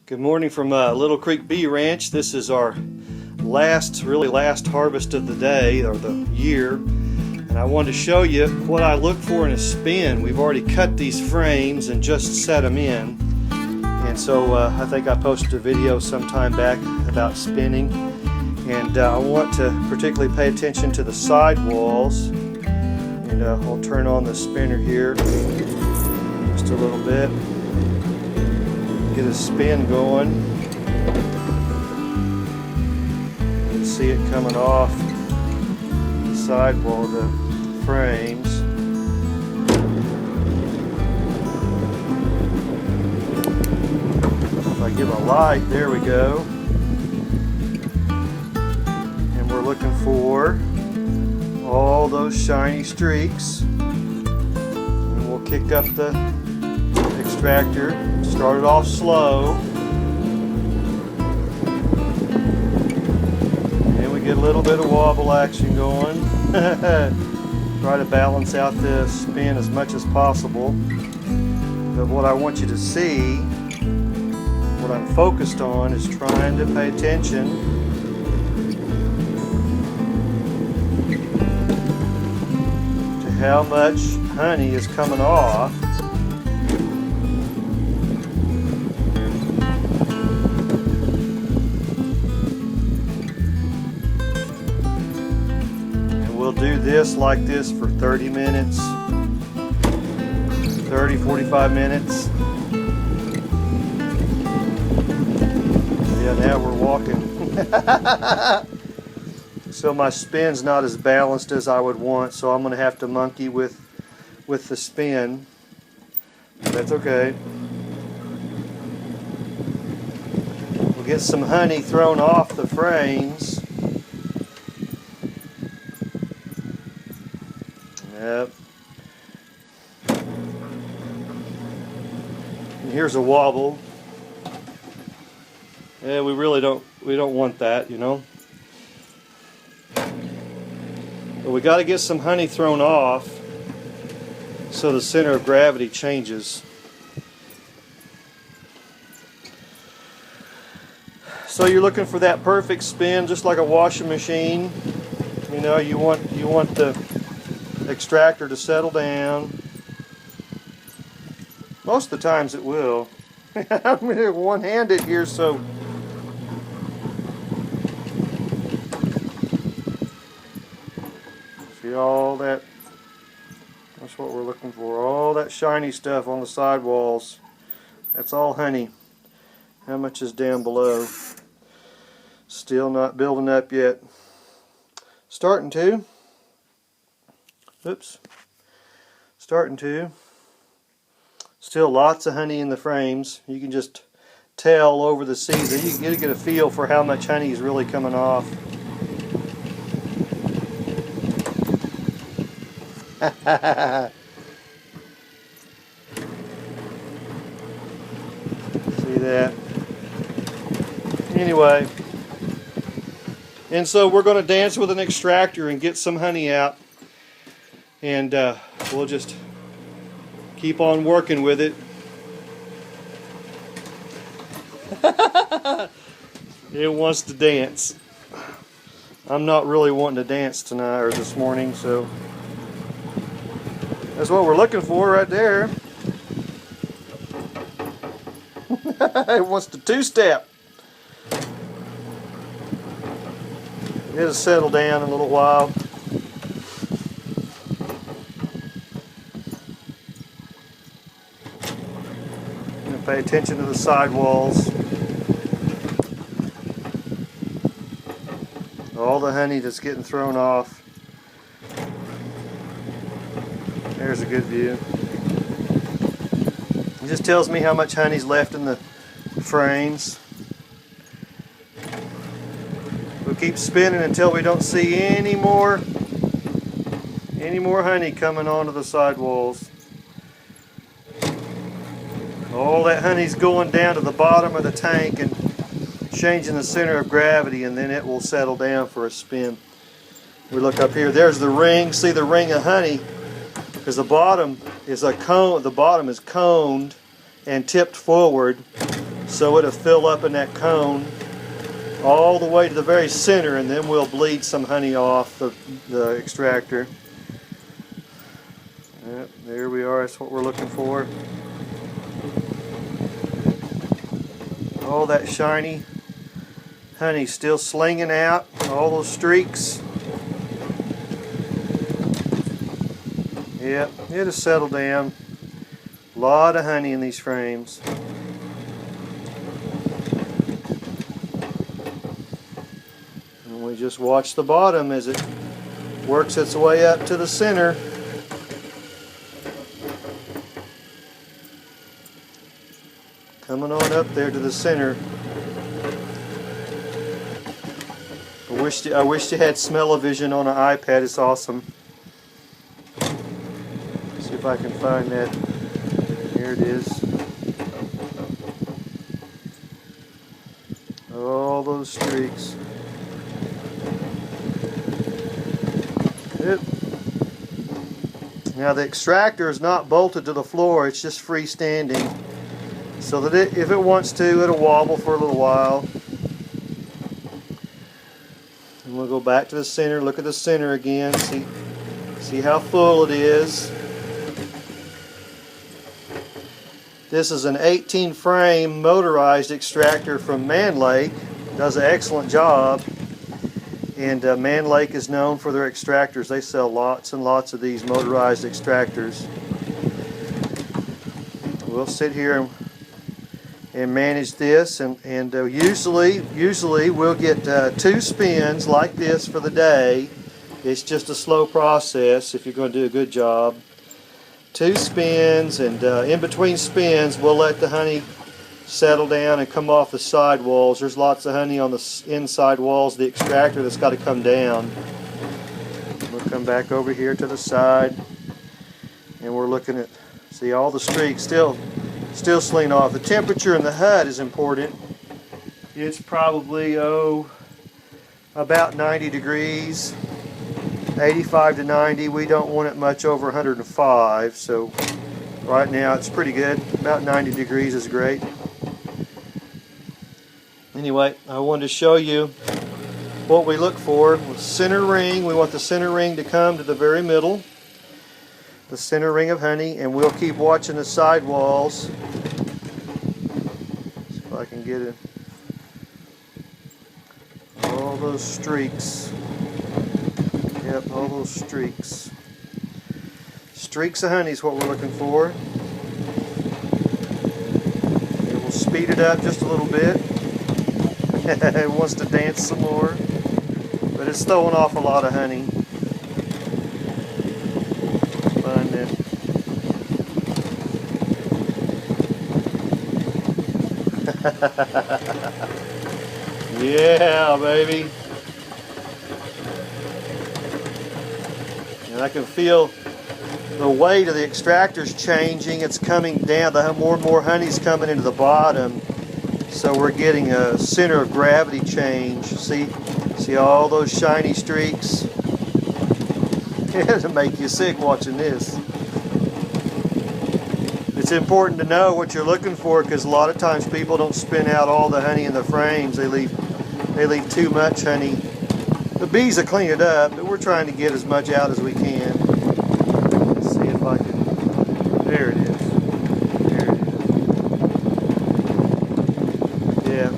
Good morning from Little Creek Bee Ranch. This is our last harvest of the day or the year, and I wanted to show you what I look for in a spin. We've already cut these frames and just set them in, and so I think I posted a video some time back about spinning, and I want to particularly pay attention to the side walls. And I'll turn on the spinner here just a little bit. Get a spin going. You can see it coming off the sidewall of the frames. If I give a light, there we go. And we're looking for all those shiny streaks. And we'll kick up the extractor. Start it off slow, and we get a little bit of wobble action going. Try to balance out the spin as much as possible. But what I want you to see, what I'm focused on, is trying to pay attention to how much honey is coming off. We'll do this like this for 30 minutes, 45 minutes. Yeah, now we're walking. So my spin's not as balanced as I would want, so I'm going to have to monkey with the spin. That's okay. We'll get some honey thrown off the frames. Yep. And here's a wobble. Yeah, we don't want that, you know. But we got to get some honey thrown off so the center of gravity changes. So you're looking for that perfect spin, just like a washing machine. You know, you want the extractor to settle down. Most of the times it will. I'm one-handed here, so see all that. That's what we're looking for. All that shiny stuff on the sidewalls. That's all honey. How much is down below? Still not building up yet. Starting to. Oops. Starting to. Still lots of honey in the frames. You can just tell over the season. You can get a feel for how much honey is really coming off. See that? Anyway. And so we're going to dance with an extractor and get some honey out. And we'll just keep on working with it. It wants to dance. I'm not really wanting to dance tonight or this morning, so that's what we're looking for right there. It wants to two-step. It'll settle down in a little while. Pay attention to the sidewalls. All the honey that's getting thrown off. There's a good view. It just tells me how much honey's left in the frames. We'll keep spinning until we don't see any more honey coming onto the sidewalls. All that honey's going down to the bottom of the tank and changing the center of gravity, and then it will settle down for a spin. We look up here. There's the ring. See the ring of honey? Because the bottom is a cone. The bottom is coned and tipped forward, so it'll fill up in that cone all the way to the very center, and then we'll bleed some honey off the extractor. Yep, there we are, that's what we're looking for. All that shiny honey still slinging out, all those streaks. Yep, it'll settle down. A lot of honey in these frames. And we just watch the bottom as it works its way up to the center. Coming on up there to the center. I wish you had smell-o-vision on an iPad. It's awesome. See if I can find that. Here it is. All those streaks. Yep. Now the extractor is not bolted to the floor. It's just freestanding. So that if it wants to, it'll wobble for a little while. And we'll go back to the center, look at the center again, see how full it is. This is an 18 frame motorized extractor from Man Lake. Does an excellent job. And Man Lake is known for their extractors. They sell lots and lots of these motorized extractors. We'll sit here and manage this, and usually we'll get 2 spins like this for the day. It's just a slow process if you're going to do a good job. 2 spins, and in between spins we'll let the honey settle down and come off the side walls. There's lots of honey on the inside walls of the extractor that's got to come down. We'll come back over here to the side, and we're looking at, see, all the streaks still slinging off. The temperature in the hut is important. It's probably about 90 degrees, 85 to 90. We don't want it much over 105, so right now it's pretty good. About 90 degrees is great. Anyway, I wanted to show you what we look for. With center ring, we want the center ring to come to the very middle, the center ring of honey, and we'll keep watching the side walls. See if I can get it. All those streaks. Yep, all those streaks. Streaks of honey is what we're looking for. And we'll speed it up just a little bit. It wants to dance some more, but it's throwing off a lot of honey. Find it. Yeah, baby. And I can feel the weight of the extractor's changing. It's coming down. The more and more honey's coming into the bottom. So we're getting a center of gravity change. See all those shiny streaks? It'll make you sick watching this. It's important to know what you're looking for, because a lot of times people don't spin out all the honey in the frames. They leave too much honey. The bees will clean it up, but we're trying to get as much out as we can. Let's see if I can. There it is. Yeah.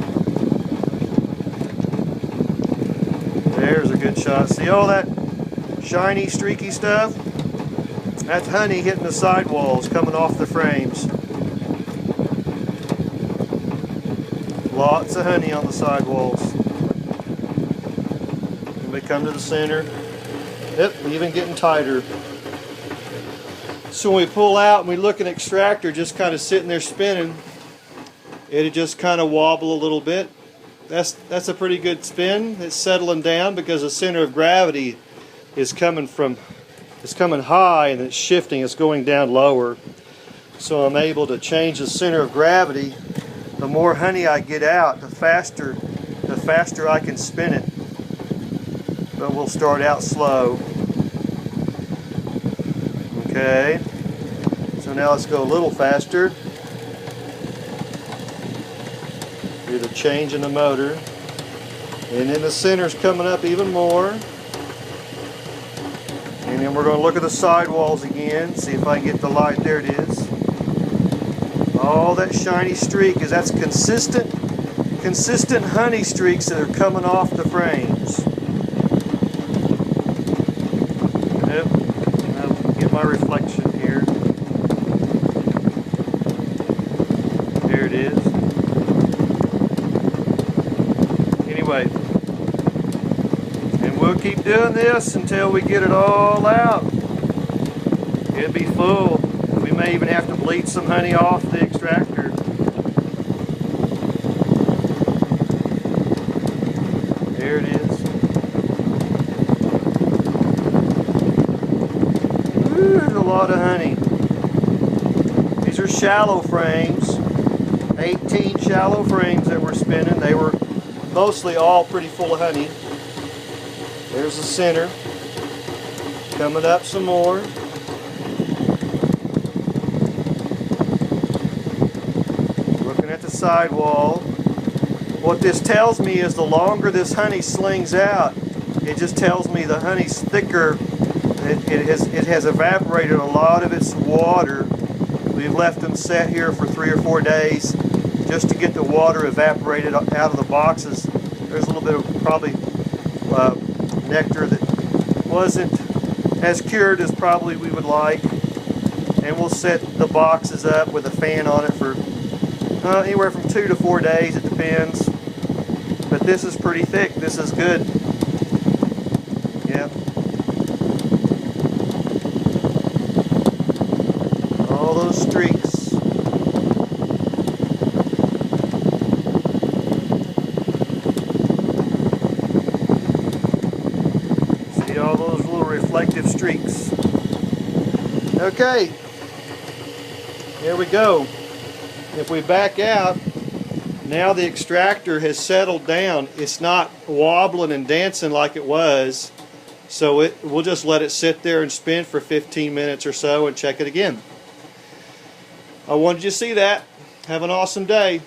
There's a good shot. See all that shiny, streaky stuff? That's honey hitting the sidewalls, coming off the frames. Lots of honey on the sidewalls. And we come to the center. Yep, even getting tighter. So when we pull out and we look at an extractor just kind of sitting there spinning, it'll just kind of wobble a little bit. That's a pretty good spin. It's settling down because the center of gravity is coming high and it's shifting. It's going down lower. So I'm able to change the center of gravity. The more honey I get out, the faster I can spin it. But we'll start out slow. Okay. So now let's go a little faster. Hear the change in the motor. And then the center's coming up even more. And then we're going to look at the sidewalls again, see if I can get the light. There it is. All that shiny streak is that's consistent honey streaks that are coming off the frames. Yep. I'll get my reflection here. There it is. Anyway, and we'll keep doing this until we get it all out. It'll be full. We may even have to bleed some honey off the extractor. There it is. Ooh, there's a lot of honey. These are shallow frames. 18 shallow frames that we're spinning. They were mostly all pretty full of honey. There's the center. Coming up some more. Looking at the sidewall. What this tells me is the longer this honey slings out, it just tells me the honey's thicker. It has evaporated a lot of its water. We've left them set here for 3 or 4 days just to get the water evaporated out of the boxes. There's a little bit of probably nectar that wasn't as cured as probably we would like. And we'll set the boxes up with a fan on it for anywhere from 2 to 4 days, it depends. But this is pretty thick. This is good. Yep. All those streaks. See all those little reflective streaks. Okay. Here we go. If we back out, now the extractor has settled down. It's not wobbling and dancing like it was. So we'll just let it sit there and spin for 15 minutes or so and check it again. I wanted you to see that. Have an awesome day.